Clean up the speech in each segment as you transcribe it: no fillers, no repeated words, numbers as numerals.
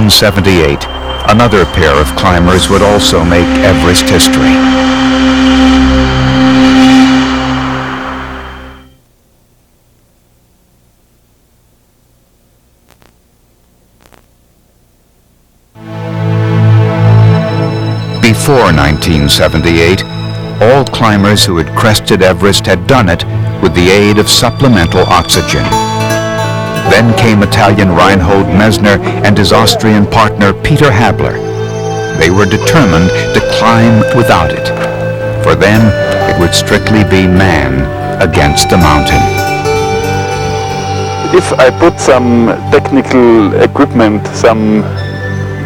1978, another pair of climbers would also make Everest history. Before 1978, all climbers who had crested Everest had done it with the aid of supplemental oxygen. Then came Italian Reinhold Messner and his Austrian partner Peter Habeler. They were determined to climb without it. For them, it would strictly be man against the mountain. If I put some technical equipment, some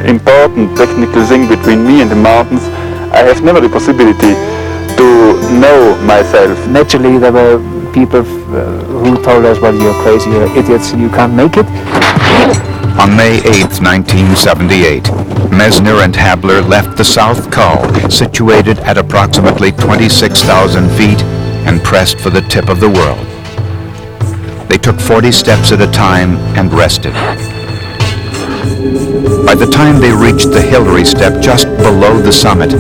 important technical thing between me and the mountains, I have never the possibility to know myself. Naturally, there were people who told us, well, you're crazy, you're idiots, you can't make it. On May 8, 1978, Messner and Habeler left the South Col, situated at approximately 26,000 feet, and pressed for the tip of the world. They took 40 steps at a time and rested. By the time they reached the Hillary step just below the summit,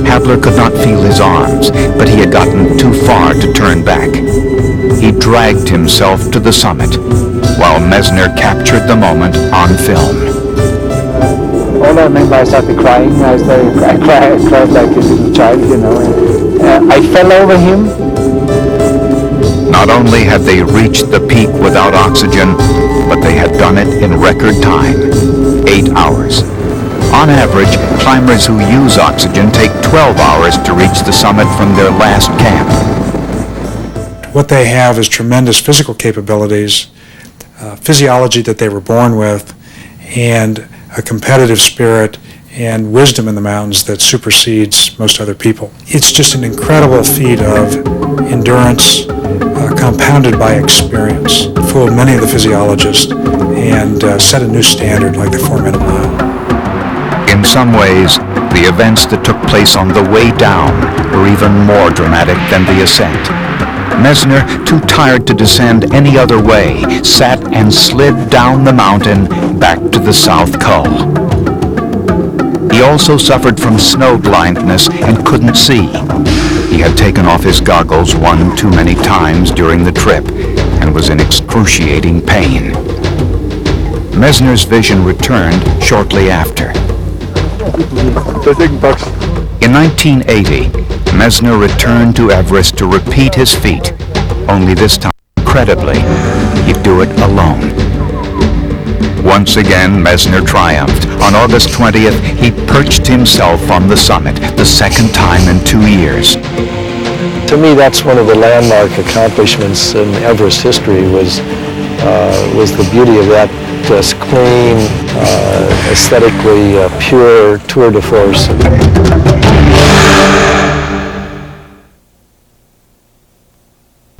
Habeler could not feel his arms, but he had gotten too far to turn back. He dragged himself to the summit, while Messner captured the moment on film. All I remember, I started crying. I cried like a little child, you know. I fell over him. Not only had they reached the peak without oxygen, but they had done it in record time, 8 hours. On average, climbers who use oxygen take 12 hours to reach the summit from their last camp. What they have is tremendous physical capabilities, physiology that they were born with, and a competitive spirit and wisdom in the mountains that supersedes most other people. It's just an incredible feat of endurance, compounded by experience, fooled many of the physiologists, and set a new standard like the 4-minute mile. In some ways, the events that took place on the way down were even more dramatic than the ascent. Messner, too tired to descend any other way, sat and slid down the mountain back to the South Col. He also suffered from snow blindness and couldn't see. He had taken off his goggles one too many times during the trip and was in excruciating pain. Messner's vision returned shortly after. In 1980, Messner returned to Everest to repeat his feat, only this time, incredibly, he'd do it alone. Once again, Messner triumphed. On August 20th, he perched himself on the summit, the second time in 2 years. To me, that's one of the landmark accomplishments in Everest history was the beauty of that clean, aesthetically pure tour de force.